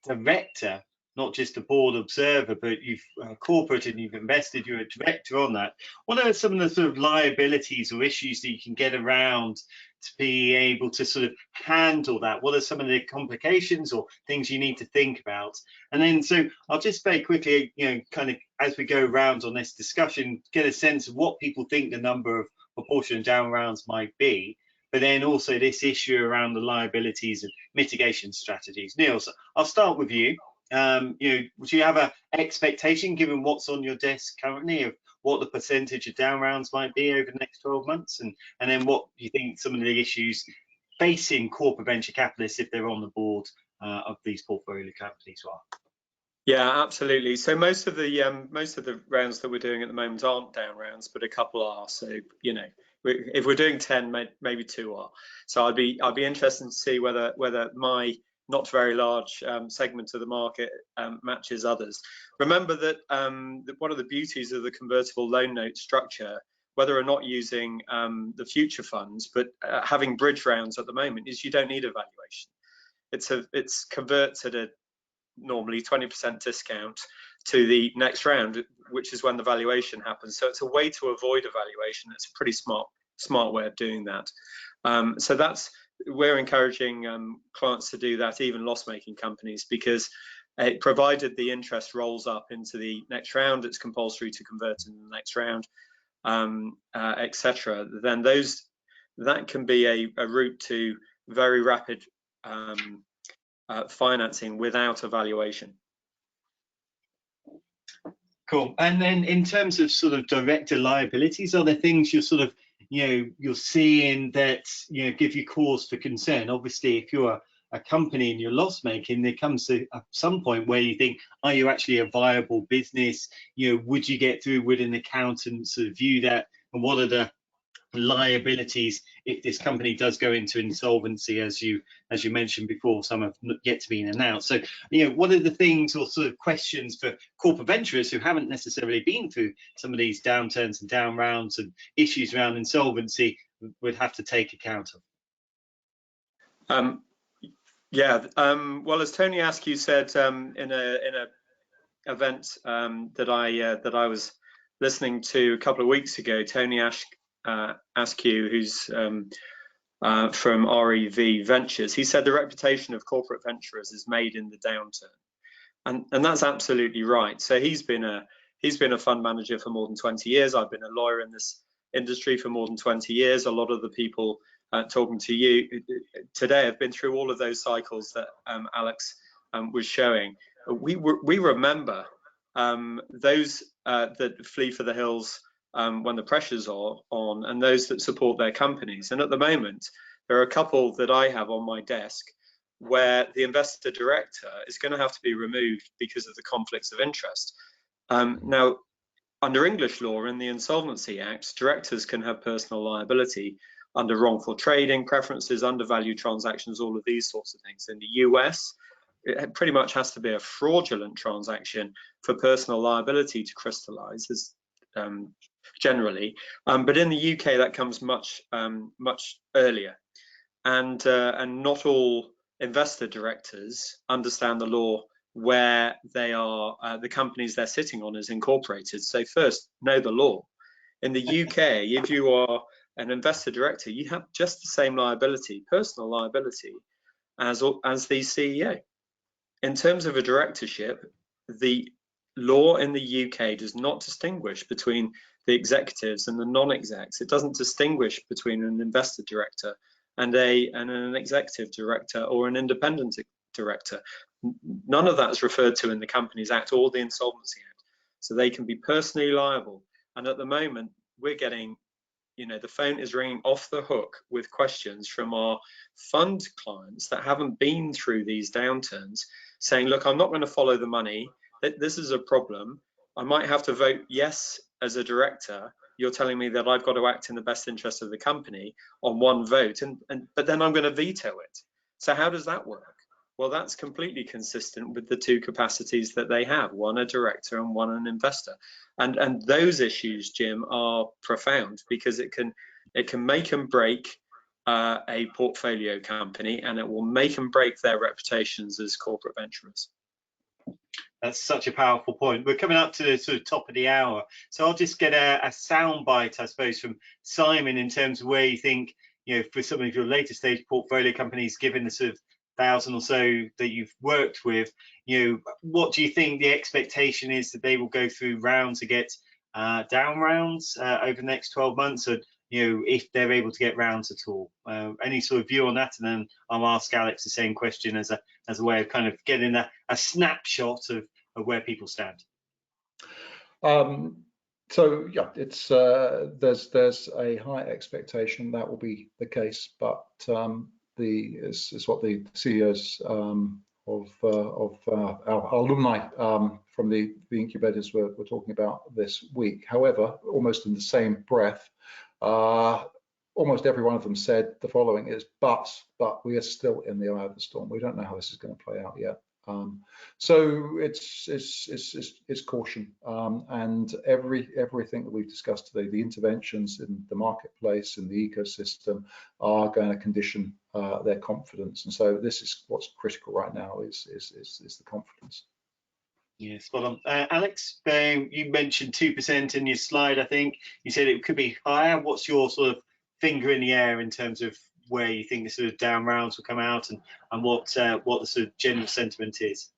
director, not just a board observer, but you've corporate and you've invested, you're a director on that, what are some of the sort of liabilities or issues that you can get around to be able to sort of handle that? What are some of the complications or things you need to think about? And then, so I'll just very quickly, you know, kind of as we go around on this discussion, get a sense of what people think the number of proportion down rounds might be, but then also this issue around the liabilities and mitigation strategies. Neil, so I'll start with you. You know, do you have an expectation, given what's on your desk currently, of what the percentage of down rounds might be over the next 12 months? And then what do you think some of the issues facing corporate venture capitalists if they're on the board of these portfolio companies are? Yeah, absolutely. So most of the rounds that we're doing at the moment aren't down rounds, but a couple are. So, you know, if we're doing 10, maybe 2 are. So I'd be interested to see whether my not very large segment of the market matches others. Remember that one of the beauties of the convertible loan note structure, whether or not using the future funds, but having bridge rounds at the moment, is you don't need a valuation. It's converts at a normally 20% discount to the next round, which is when the valuation happens. So it's a way to avoid a valuation. It's a pretty smart way of doing that. So we're encouraging clients to do that, even loss-making companies, because provided the interest rolls up into the next round, it's compulsory to convert in the next round, etc. Then that can be a route to very rapid financing without a valuation. Cool. And then in terms of sort of director liabilities, are there things you're sort of, you know, you're seeing that, you know, give you cause for concern? Obviously, if you're a company and you're loss making, there comes to some point where you think, are you actually a viable business? You know, would you get through with an accountant sort of view that? And what are the liabilities if this company does go into insolvency, as you mentioned before. Some have yet to be announced. So, what are the things or sort of questions for corporate venturers who haven't necessarily been through some of these downturns and down rounds and issues around insolvency would have to take account of? Well, as Tony Askew said in a event that I was listening to a couple of weeks ago, Tony Askew, who's from REV Ventures, he said the reputation of corporate venturers is made in the downturn, and that's absolutely right. So he's been a fund manager for more than 20 years. I've been a lawyer in this industry for more than 20 years. A lot of the people talking to you today have been through all of those cycles that Alex was showing. We remember those that flee for the hills when the pressures are on, and those that support their companies. And at the moment, there are a couple that I have on my desk where the investor director is going to have to be removed because of the conflicts of interest. Now, under English law in the Insolvency Act, directors can have personal liability under wrongful trading, preferences, undervalued transactions, all of these sorts of things. In the US, it pretty much has to be a fraudulent transaction for personal liability to crystallize, generally. But in the UK, that comes much earlier. And not all investor directors understand the law where they are, the companies they're sitting on is incorporated. So first, know the law. In the UK, if you are an investor director, you have just the same liability, personal liability, as the CEO. In terms of a directorship, the law in the UK does not distinguish between the executives and the non-execs. It doesn't distinguish between an investor director and an executive director or an independent director. None of that is referred to in the Companies Act or the Insolvency Act. So they can be personally liable. And at the moment, we're getting, the phone is ringing off the hook with questions from our fund clients that haven't been through these downturns, saying, look, I'm not going to follow the money. This is a problem. I might have to vote yes as a director. You're telling me that I've got to act in the best interest of the company on one vote, but then I'm going to veto it. So how does that work? Well, that's completely consistent with the two capacities that they have, one a director and one an investor. And those issues, Jim, are profound because it can make and break a portfolio company, and it will make and break their reputations as corporate venturers. That's such a powerful point. We're coming up to the sort of top of the hour, so I'll just get a sound bite, I suppose, from Simon in terms of where you think, for some of your later stage portfolio companies, given the sort of 1,000 or so that you've worked with, what do you think the expectation is that they will go through rounds to get down rounds over the next 12 months, or if they're able to get rounds at all? Any sort of view on that? And then I'll ask Alex the same question as a way of kind of getting a snapshot of where people stand. So yeah, it's there's a high expectation that will be the case, but is what the CEOs of our alumni from the incubators were talking about this week. However, almost in the same breath, almost every one of them said the following is, but we are still in the eye of the storm. We don't know how this is going to play out yet. So it's caution, and everything that we've discussed today, the interventions in the marketplace, in the ecosystem, are going to condition their confidence. And so this is what's critical right now is the confidence. Yeah, spot on. Alex, you mentioned 2% in your slide. I think you said it could be higher. What's your sort of finger in the air in terms of where you think the sort of down rounds will come out, and what the sort of general sentiment is?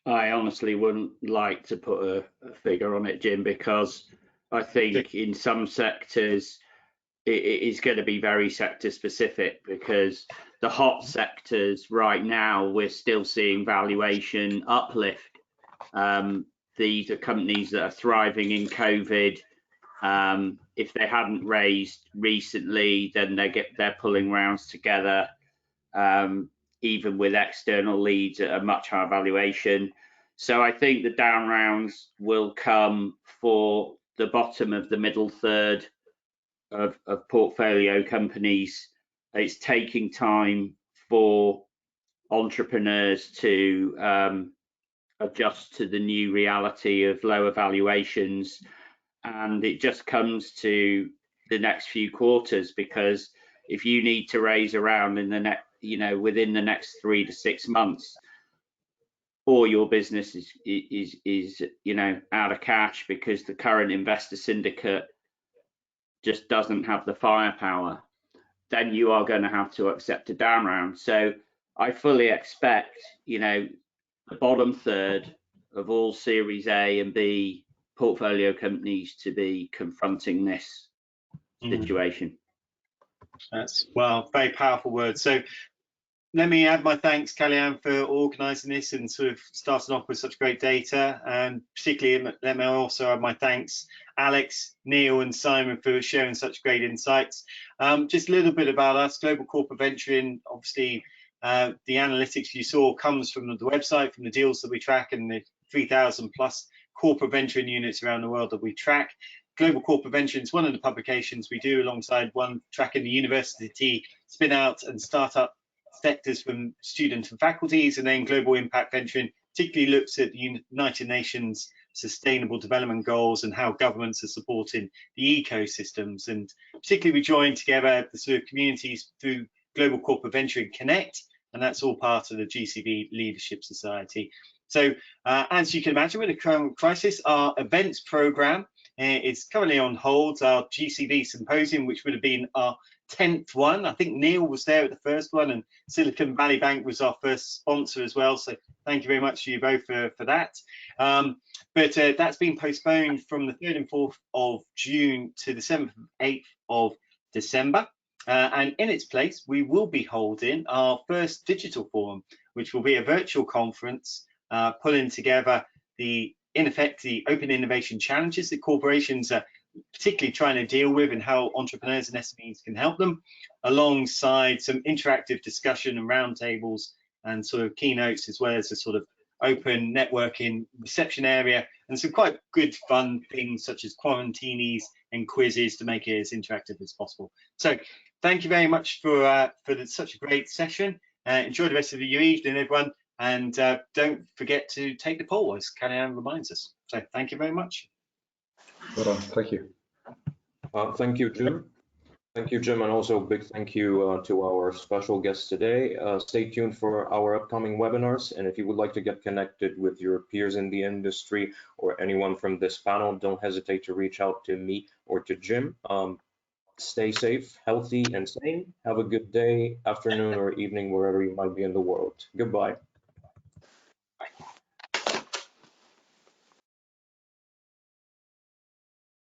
I honestly wouldn't like to put a figure on it, Jim, because I think in some sectors it is going to be very sector specific, because the hot sectors right now, we're still seeing valuation uplift. These are companies that are thriving in COVID. If they hadn't raised recently, then they're pulling rounds together, even with external leads at a much higher valuation. So I think the down rounds will come for the bottom of the middle third of portfolio companies, it's taking time for entrepreneurs to adjust to the new reality of lower valuations, and it just comes to the next few quarters, because if you need to raise around in the next, within the next 3 to 6 months, or your business is out of cash because the current investor syndicate just doesn't have the firepower, then you are going to have to accept a down round. So I fully expect, the bottom third of all Series A and B portfolio companies to be confronting this situation. That's, well, very powerful words. So let me add my thanks, Kellyanne, for organising this and sort of starting off with such great data, and particularly let me also add my thanks, Alex, Neil and Simon, for sharing such great insights. Just a little bit about us. Global Corporate Venturing, obviously the analytics you saw comes from the website, from the deals that we track, and the 3,000 plus corporate venturing units around the world that we track. Global Corporate Venturing is one of the publications we do alongside one tracking the university spin out and startup sectors from students and faculties, and then Global Impact Venturing particularly looks at the United Nations Sustainable Development Goals and how governments are supporting the ecosystems. And particularly we join together the sort of communities through Global Corporate Venturing Connect, and that's all part of the GCV Leadership Society. So as you can imagine, with the current crisis, our events program is currently on hold. Our GCV Symposium, which would have been our 10th one. I think Neil was there at the first one, and Silicon Valley Bank was our first sponsor as well. So thank you very much to you both for that. But that's been postponed from the 3rd and 4th of June to the 7th and 8th of December. And in its place, we will be holding our first digital forum, which will be a virtual conference pulling together in effect, the open innovation challenges that corporations are particularly trying to deal with, and how entrepreneurs and SMEs can help them, alongside some interactive discussion and roundtables and sort of keynotes, as well as a sort of open networking reception area, and some quite good fun things such as quarantinis and quizzes to make it as interactive as possible. So thank you very much for such a great session. Enjoy the rest of your evening, everyone. And don't forget to take the poll, as Kellyanne reminds us. So thank you very much. Well done. Thank you. Thank you, Jim. Thank you, Jim, and also a big thank you to our special guests today. Stay tuned for our upcoming webinars, and if you would like to get connected with your peers in the industry or anyone from this panel, don't hesitate to reach out to me or to Jim. Stay safe, healthy, and sane. Have a good day, afternoon, or evening, wherever you might be in the world. Goodbye.